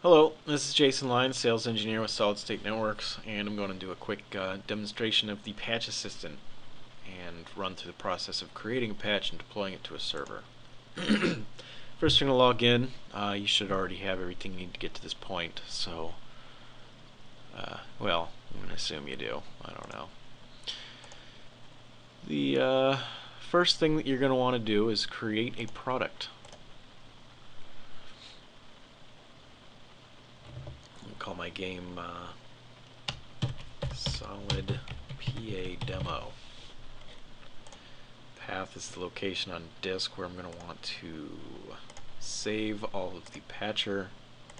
Hello, this is Jason Lyons, Sales Engineer with Solid State Networks, and I'm going to do a quick demonstration of the Patch Assistant and run through the process of creating a patch and deploying it to a server. First, you're going to log in. You should already have everything you need to get to this point, so, well, I'm going to assume you do. I don't know. The first thing that you're going to want to do is create a product. Call my game Solid PA Demo. Path is the location on disk where I'm going to want to save all of the patcher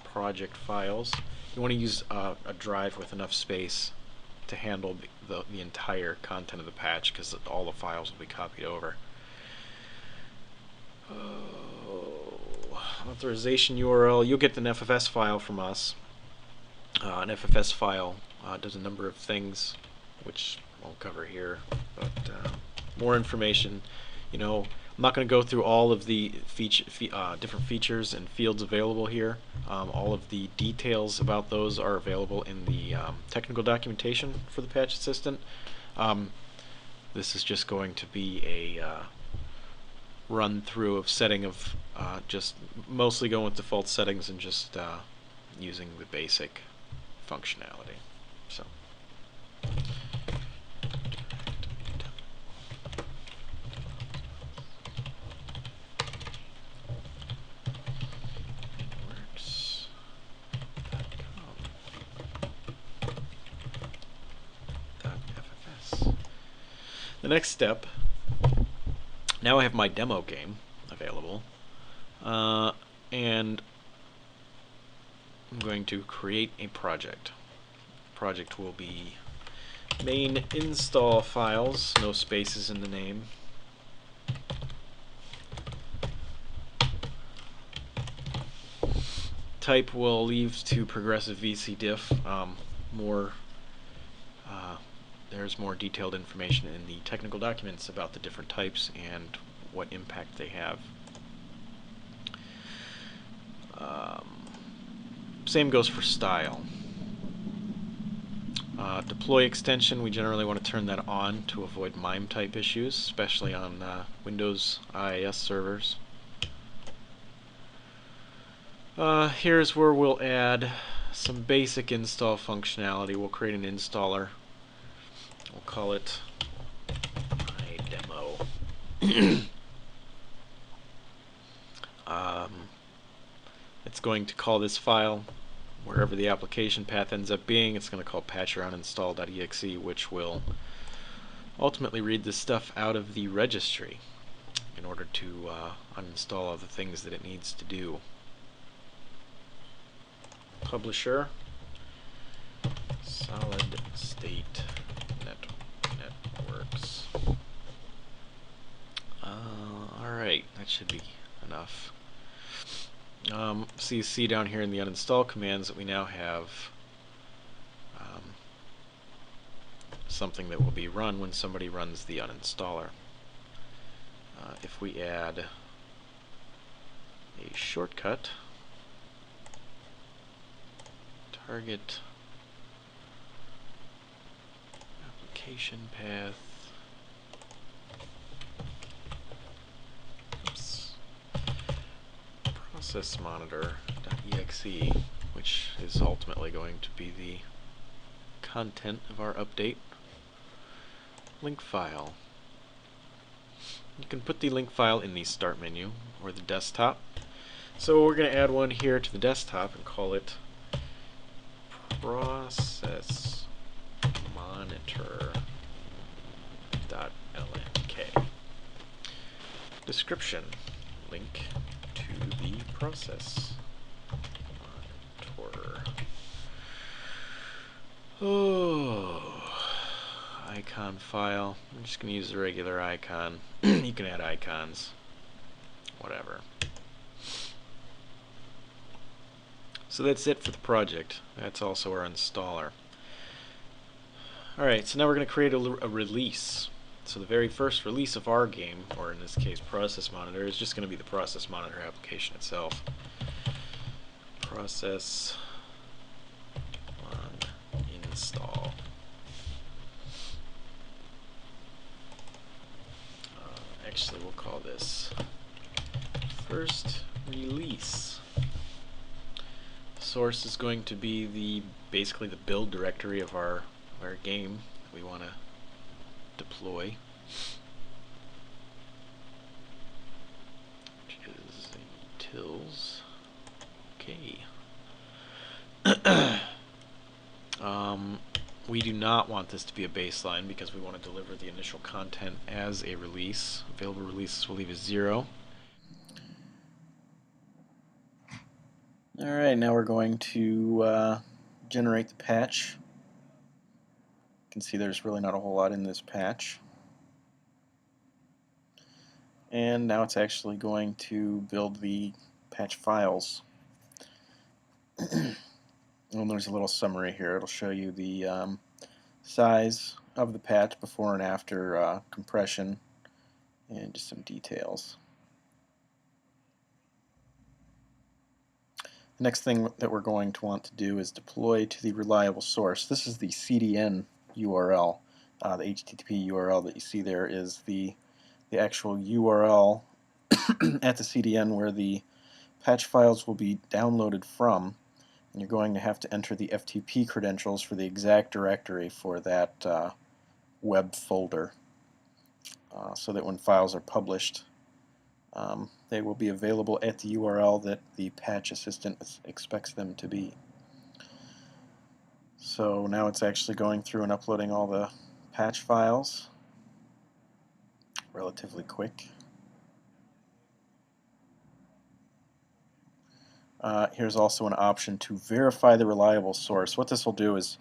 project files. You want to use a drive with enough space to handle the entire content of the patch, because all the files will be copied over. Authorization URL, you'll get an FFS file from us. An FFS file does a number of things, which I won't cover here, but more information. I'm not going to go through all of the different features and fields available here. All of the details about those are available in the technical documentation for the Patch Assistant. This is just going to be a run through of setting of just mostly going with default settings and just using the basic functionality. So works.ffs. The next step, now I have my demo game available, and I'm going to create a project. Project will be main install files, no spaces in the name. Type will leave to progressive VC diff. There's more detailed information in the technical documents about the different types and what impact they have. Same goes for style. Deploy extension, we generally want to turn that on to avoid MIME type issues, especially on Windows IIS servers. Here's where we'll add some basic install functionality. We'll create an installer. We'll call it my demo. It's going to call this file, wherever the application path ends up being, it's going to call patcheruninstall.exe, which will ultimately read this stuff out of the registry in order to uninstall all the things that it needs to do. Publisher, Solid State Networks. Alright, that should be enough. So you see down here in the uninstall commands that we now have something that will be run when somebody runs the uninstaller. If we add a shortcut, target application path, process monitor.exe, which is ultimately going to be the content of our update. Link file. You can put the link file in the start menu or the desktop. So we're going to add one here to the desktop and call it process monitor.lnk. Description, link to the process monitor. Icon file. I'm just going to use the regular icon. You can add icons, whatever. So that's it for the project. That's also our installer. Alright, so now we're going to create a release. So the very first release of our game, or in this case Process Monitor, is just going to be the Process Monitor application itself. process on install. Actually, we'll call this first release. Source is going to be basically the build directory of our game that we want to deploy, which is utils. Okay. We do not want this to be a baseline because we want to deliver the initial content as a release. Available releases will leave as 0. Alright, now we're going to generate the patch. You can see there's really not a whole lot in this patch. And now it's actually going to build the patch files. And there's a little summary here. It'll show you the size of the patch before and after compression and just some details. The next thing that we're going to want to do is deploy to the reliable source. This is the CDN URL. The HTTP URL that you see there is the actual URL at the CDN where the patch files will be downloaded from. And you're going to have to enter the FTP credentials for the exact directory for that web folder so that when files are published they will be available at the URL that the patch assistant expects them to be. So now it's actually going through and uploading all the patch files. Relatively quick. Here's also an option to verify the reliable source. What this will do is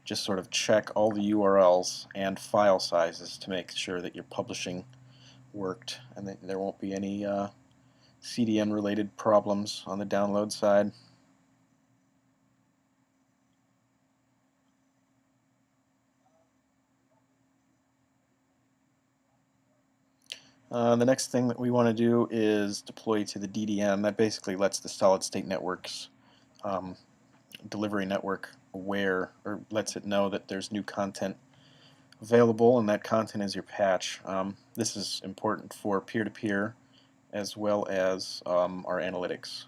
just sort of check all the URLs and file sizes to make sure that your publishing worked and that there won't be any CDN related problems on the download side. The next thing that we want to do is deploy to the DDN. That basically lets the solid state networks delivery network aware, or lets it know that there's new content available and that content is your patch. This is important for peer-to-peer as well as our analytics.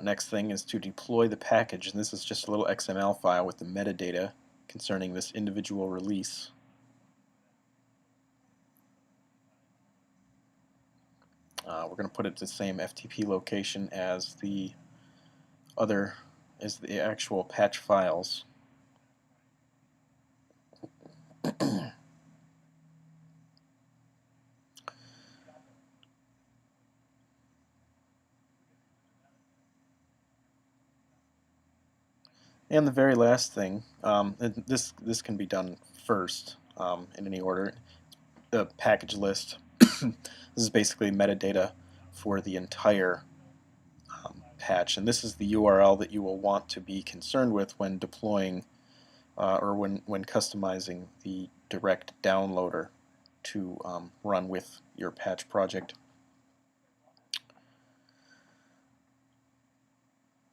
Next thing is to deploy the package, and this is just a little XML file with the metadata concerning this individual release. We're going to put it to the same FTP location as the actual patch files. And the very last thing, this can be done first in any order. The package list. This is basically metadata for the entire patch, and this is the URL that you will want to be concerned with when deploying or when customizing the direct downloader to run with your patch project.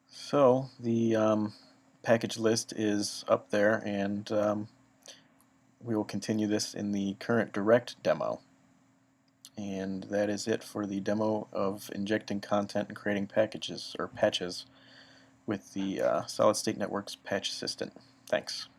So the package list is up there, and we will continue this in the current direct demo. And that is it for the demo of injecting content and creating packages or patches with the Solid State Network's Patch Assistant. Thanks.